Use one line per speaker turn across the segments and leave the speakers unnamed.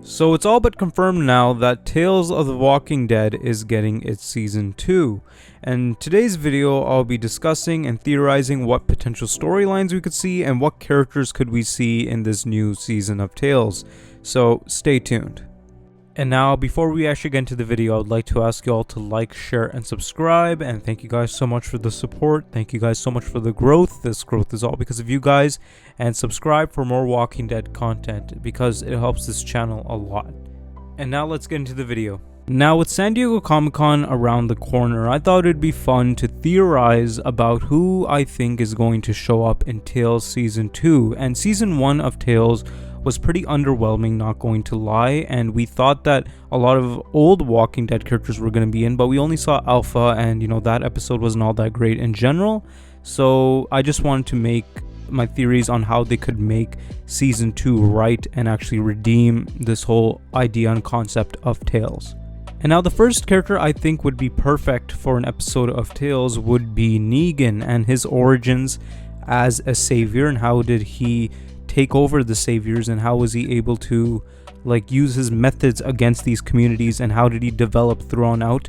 So it's all but confirmed now that Tales of the Walking Dead is getting its season 2. And today's video I'll be discussing and theorizing what potential storylines we could see and what characters could we see in this new season of Tales. So stay tuned. And now, before we actually get into the video, I would like to ask you all to like, share, and subscribe. And thank you guys so much for the support. Thank you guys so much for the growth. This growth is all because of you guys. And subscribe for more Walking Dead content because it helps this channel a lot. And now let's get into the video. Now, with San Diego Comic-Con around the corner, I thought it'd be fun to theorize about who I think is going to show up in Tales Season 2. And Season 1 of Tales was pretty underwhelming, not going to lie, and we thought that a lot of old Walking Dead characters were going to be in, but we only saw Alpha, and that episode wasn't all that great in general. So I just wanted to make my theories on how they could make Season 2 right and actually redeem this whole idea and concept of Tales. And now the first character I think would be perfect for an episode of Tales would be Negan and his origins as a savior, and how did he take over the saviors, and how was he able to use his methods against these communities, and how did he develop throughout out,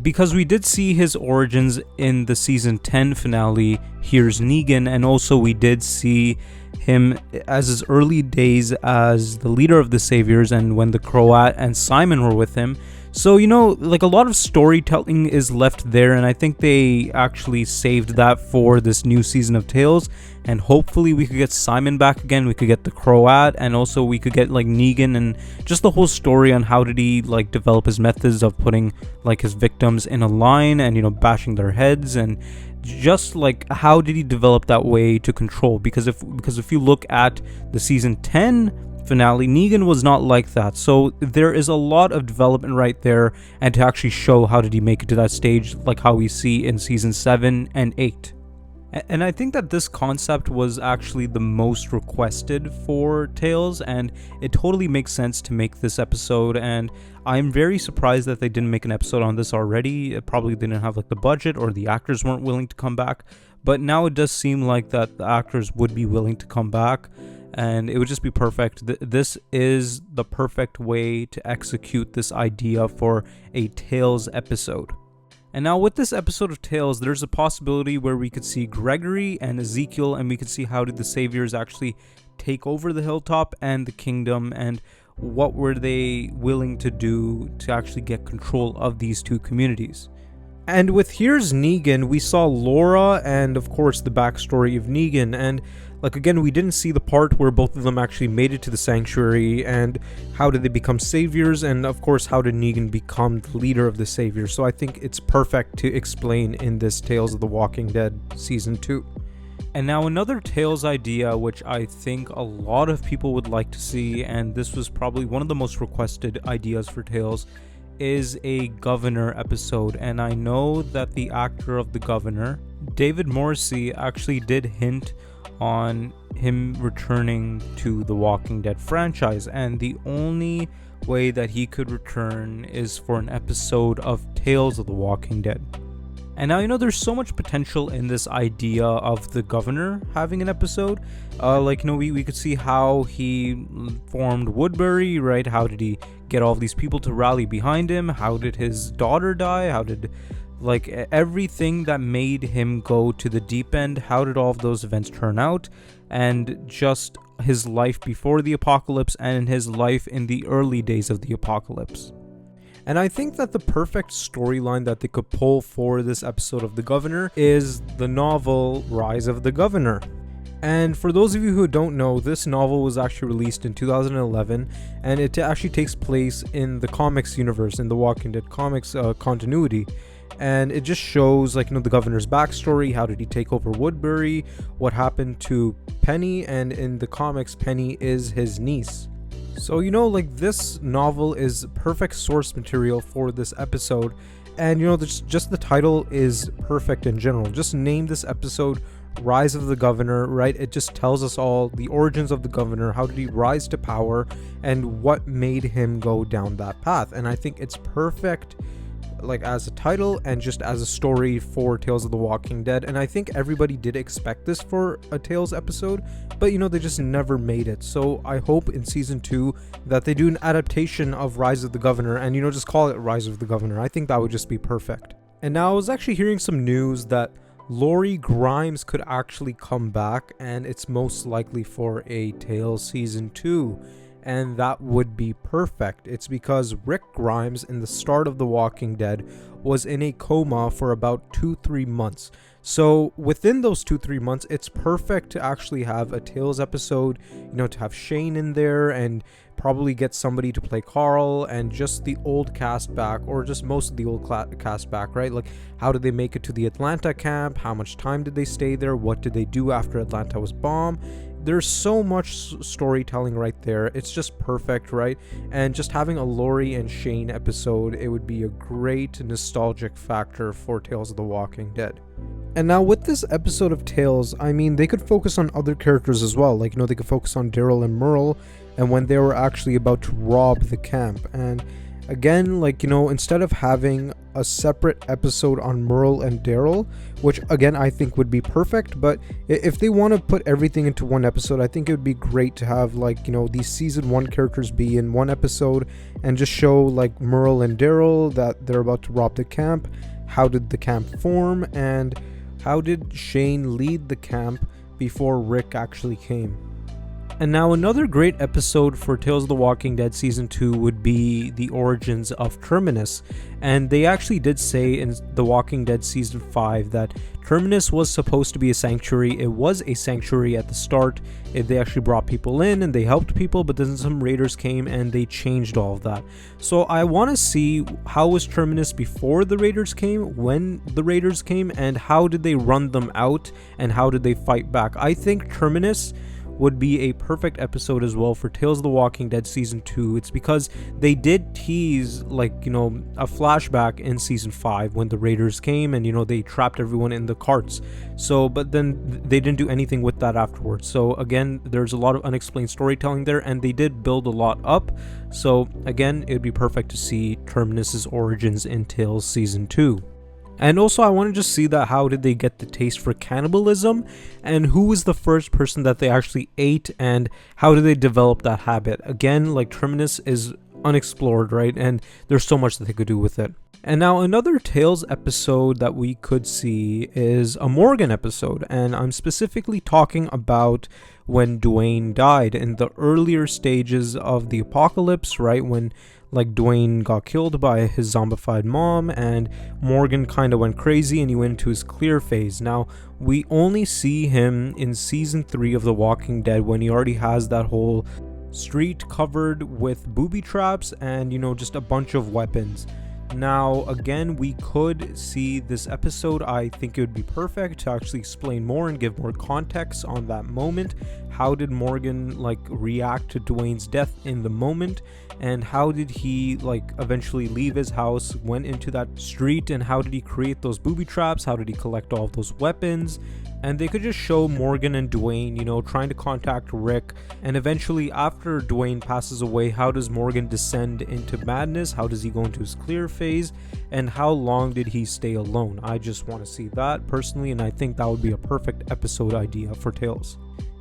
because we did see his origins in the season 10 finale, Here's Negan, and also we did see him as his early days as the leader of the saviors and when the Croat and Simon were with him. So a lot of storytelling is left there, and I think they actually saved that for this new season of Tales, and hopefully we could get Simon back again, we could get the Croat, and also we could get Negan, and just the whole story on how did he develop his methods of putting his victims in a line and bashing their heads, and just how did he develop that way to control, because if you look at the season 10 finale, Negan was not like that. So there is a lot of development right there, and to actually show how did he make it to that stage, like how we see in season 7 and 8. And I think that this concept was actually the most requested for Tales, and it totally makes sense to make this episode, and I'm very surprised that they didn't make an episode on this already. It probably didn't have the budget, or the actors weren't willing to come back, but now it does seem like that the actors would be willing to come back, and it would just be perfect. This is the perfect way to execute this idea for a Tales episode. And now with this episode of Tales, there's a possibility where we could see Gregory and Ezekiel, and we could see how did the saviors actually take over the hilltop and the kingdom, and what were they willing to do to actually get control of these two communities. And with Here's Negan, we saw Laura and of course the backstory of Negan, and again, we didn't see the part where both of them actually made it to the sanctuary, and how did they become saviors, and of course how did Negan become the leader of the saviors. So I think it's perfect to explain in this Tales of the Walking Dead season 2. And now another Tales idea which I think a lot of people would like to see, and this was probably one of the most requested ideas for Tales, is a governor episode. And I know that the actor of the governor, David Morrissey, actually did hint on him returning to the Walking Dead franchise, and the only way that he could return is for an episode of Tales of the Walking Dead. And now there's so much potential in this idea of the governor having an episode. We could see how he formed Woodbury, right? How did he get all of these people to rally behind him? How did his daughter die? How did everything that made him go to the deep end, how did all of those events turn out, and just his life before the apocalypse and his life in the early days of the apocalypse. And I think that the perfect storyline that they could pull for this episode of The Governor is the novel Rise of the Governor. And for those of you who don't know, this novel was actually released in 2011, and it actually takes place in the comics universe, in the Walking Dead comics continuity. And it just shows the governor's backstory. How did he take over Woodbury? What happened to Penny? And in the comics, Penny is his niece. So this novel is perfect source material for this episode. And just the title is perfect in general. Just name this episode Rise of the Governor, right? It just tells us all the origins of the governor. How did he rise to power, and what made him go down that path? And I think it's perfect like as a title and just as a story for Tales of the Walking Dead. And I think everybody did expect this for a Tales episode, but they just never made it. So I hope in season 2 that they do an adaptation of Rise of the Governor and just call it Rise of the Governor. I think that would just be perfect. And now I was actually hearing some news that Lori Grimes could actually come back, and it's most likely for a Tales season 2. And that would be perfect. It's because Rick Grimes in the start of The Walking Dead was in a coma for about 2-3 months. So within those 2-3 months, it's perfect to actually have a Tales episode, to have Shane in there and probably get somebody to play Carl and just the old cast back, or just most of the old cast back, right? Like, how did they make it to the Atlanta camp? How much time did they stay there? What did they do after Atlanta was bombed? There's so much storytelling right there. It's just perfect, right? And just having a Lori and Shane episode, it would be a great nostalgic factor for Tales of the Walking Dead. And now with this episode of Tales, I mean, they could focus on other characters as well. Like, they could focus on Daryl and Merle and when they were actually about to rob the camp. And again, like, instead of having a separate episode on Merle and Daryl, which again I think would be perfect, but if they want to put everything into one episode, I think it would be great to have, like, these season 1 characters be in one episode and just show like Merle and Daryl that they're about to rob the camp. How did the camp form, and how did Shane lead the camp before Rick actually came? And now another great episode for Tales of the Walking Dead Season 2 would be the origins of Terminus. And they actually did say in The Walking Dead Season 5 that Terminus was supposed to be a sanctuary. It was a sanctuary at the start. They actually brought people in and they helped people, but then some raiders came and they changed all of that. So I want to see, how was Terminus before the raiders came, when the raiders came, and how did they run them out, and how did they fight back? I think Terminus would be a perfect episode as well for Tales of the Walking Dead Season 2. It's because they did tease, like, a flashback in Season 5 when the raiders came and, they trapped everyone in the carts. So, but then they didn't do anything with that afterwards. So again, there's a lot of unexplained storytelling there, and they did build a lot up. So again, it'd be perfect to see Terminus's origins in Tales Season 2. And also I want to just see that how did they get the taste for cannibalism, and who was the first person that they actually ate, and how did they develop that habit? Again, like, Terminus is unexplored, right? And there's so much that they could do with it. And now another Tales episode that we could see is a Morgan episode, and I'm specifically talking about when Dwayne died in the earlier stages of the apocalypse, right? When, like, Dwayne got killed by his zombified mom and Morgan kind of went crazy and he went into his clear phase. Now, we only see him in Season 3 of The Walking Dead when he already has that whole street covered with booby traps and, just a bunch of weapons. Now, again, we could see this episode. I think it would be perfect to actually explain more and give more context on that moment. How did Morgan, like, react to Dwayne's death in the moment? And how did he, like, eventually leave his house, went into that street, and how did he create those booby traps? How did he collect all of those weapons? And they could just show Morgan and Dwayne, trying to contact Rick. And eventually, after Dwayne passes away, how does Morgan descend into madness? How does he go into his clear phase? And how long did he stay alone? I just want to see that personally, and I think that would be a perfect episode idea for Tales.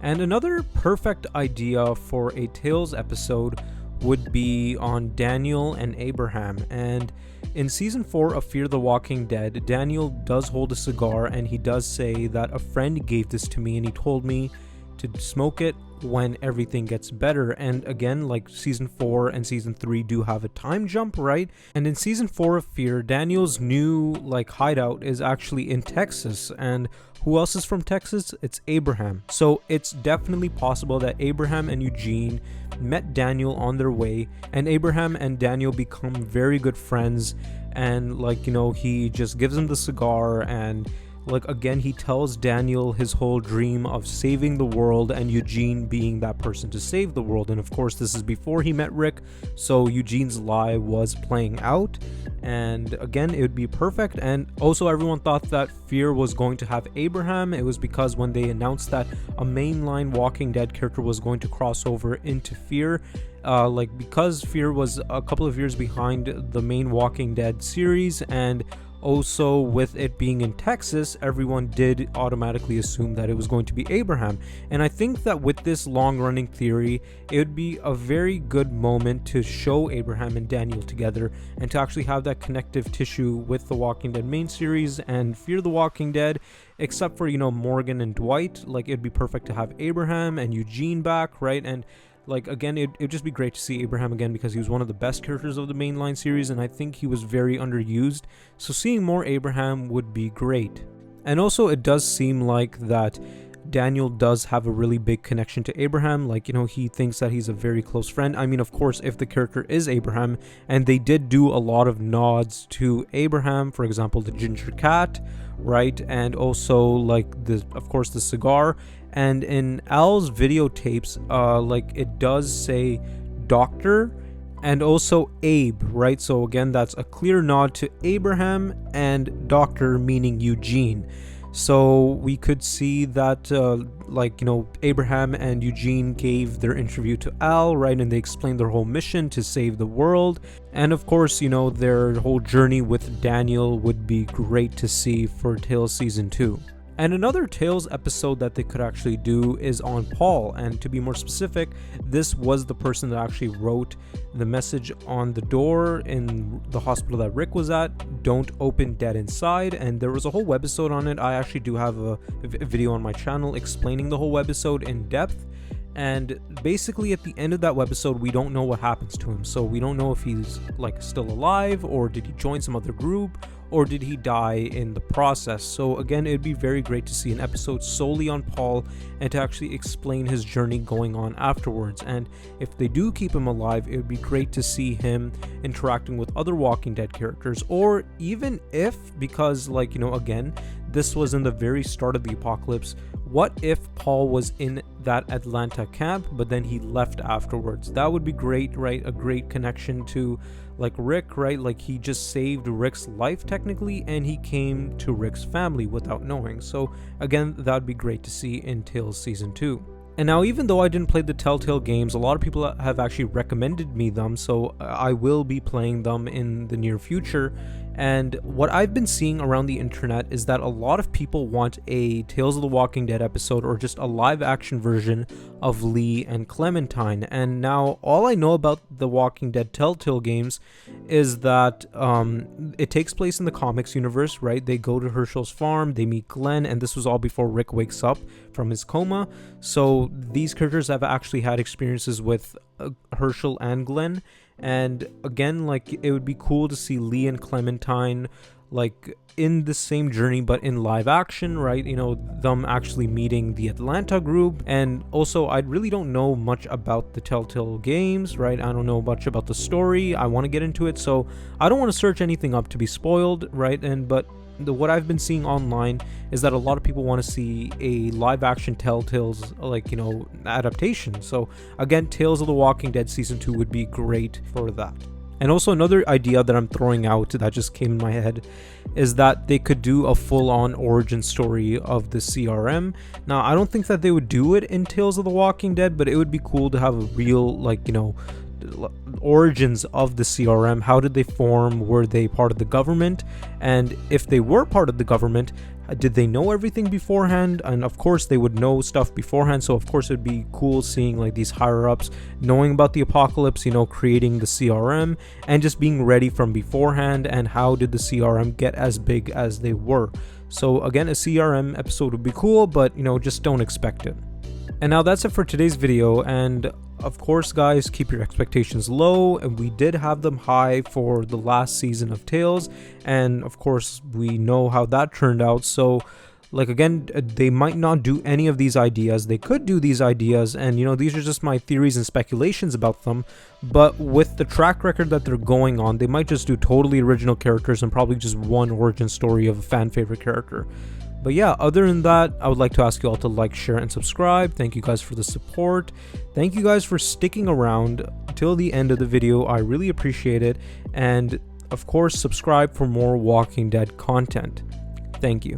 And another perfect idea for a Tales episode would be on Daniel and Abraham. And in Season 4 of Fear the Walking Dead, Daniel does hold a cigar, and he does say that a friend gave this to me and he told me to smoke it when everything gets better. And again, like, Season 4 and Season 3 do have a time jump, right? And in Season 4 of Fear, Daniel's new, like, hideout is actually in Texas, and who else is from Texas? It's Abraham. So it's definitely possible that Abraham and Eugene met Daniel on their way, and Abraham and Daniel become very good friends, and, like, he just gives him the cigar, and like again, he tells Daniel his whole dream of saving the world and Eugene being that person to save the world. And of course, this is before he met Rick, so Eugene's lie was playing out. And again, it would be perfect. And also, everyone thought that Fear was going to have Abraham. It was because when they announced that a mainline Walking Dead character was going to cross over into Fear, because Fear was a couple of years behind the main Walking Dead series, and also with it being in Texas, everyone did automatically assume that it was going to be Abraham. And I think that with this long-running theory, it would be a very good moment to show Abraham and Daniel together and to actually have that connective tissue with the Walking Dead main series and Fear the Walking Dead, except for, Morgan and Dwight. Like, it'd be perfect to have Abraham and Eugene back, right? And like, again, it'd just be great to see Abraham again because he was one of the best characters of the mainline series, and I think he was very underused. So seeing more Abraham would be great. And also, it does seem like that Daniel does have a really big connection to Abraham. Like, he thinks that he's a very close friend. I mean, of course, if the character is Abraham, and they did do a lot of nods to Abraham, for example, the ginger cat, right? And also, like, of course, the cigar. And in Al's videotapes, it does say Doctor and also Abe, right? So again, that's a clear nod to Abraham, and Doctor meaning Eugene. So we could see that, Abraham and Eugene gave their interview to Al, right? And they explained their whole mission to save the world. And of course, their whole journey with Daniel would be great to see for Tales Season 2. And another Tales episode that they could actually do is on Paul, and to be more specific, this was the person that actually wrote the message on the door in the hospital that Rick was at, "Don't open dead inside," and there was a whole webisode on it. I actually do have a video on my channel explaining the whole webisode in depth. And basically at the end of that webisode, we don't know what happens to him. So we don't know if he's still alive, or did he join some other group, or did he die in the process. So again, it'd be very great to see an episode solely on Paul and to actually explain his journey going on afterwards. And if they do keep him alive, it would be great to see him interacting with other Walking Dead characters, or even if, because again, this was in the very start of the apocalypse, what if Paul was in that Atlanta camp, but then he left afterwards? That would be great, right? A great connection to Rick, right? He just saved Rick's life technically, and he came to Rick's family without knowing. So again, that would be great to see in Tales Season 2. And now, even though I didn't play the Telltale games, a lot of people have actually recommended me them, so I will be playing them in the near future. And what I've been seeing around the internet is that a lot of people want a Tales of the Walking Dead episode, or just a live action version of Lee and Clementine. And now all I know about the Walking Dead Telltale games is that it takes place in the comics universe, right? They go to Herschel's farm, they meet Glenn, and this was all before Rick wakes up from his coma. So these characters have actually had experiences with Herschel and Glenn. And again, it would be cool to see Lee and Clementine in the same journey, but in live action, right? Them actually meeting the Atlanta group. And also, I really don't know much about the Telltale games, right? I don't know much about the story. I want to get into it, so I don't want to search anything up to be spoiled, right? But what I've been seeing online is that a lot of people want to see a live action Telltale's adaptation. So again, Tales of the Walking Dead Season 2 would be great for that. And also, another idea that I'm throwing out that just came in my head is that they could do a full-on origin story of the CRM. Now, I don't think that they would do it in Tales of the Walking Dead, but it would be cool to have a real origins of the CRM. How did they form? Were they part of the government? And if they were part of the government, did they know everything beforehand? And of course they would know stuff beforehand, so of course it would be cool seeing these higher ups knowing about the apocalypse, creating the CRM and just being ready from beforehand. And how did the CRM get as big as they were? So again, a CRM episode would be cool, but just don't expect it. And now that's it for today's video, and of course guys, keep your expectations low, and we did have them high for the last season of Tales, and of course we know how that turned out. So again, they might not do any of these ideas. They could do these ideas, and these are just my theories and speculations about them, but with the track record that they're going on, they might just do totally original characters and probably just one origin story of a fan favorite character. But yeah, other than that, I would like to ask you all to like, share, and subscribe. Thank you guys for the support. Thank you guys for sticking around till the end of the video. I really appreciate it. And of course, subscribe for more Walking Dead content. Thank you.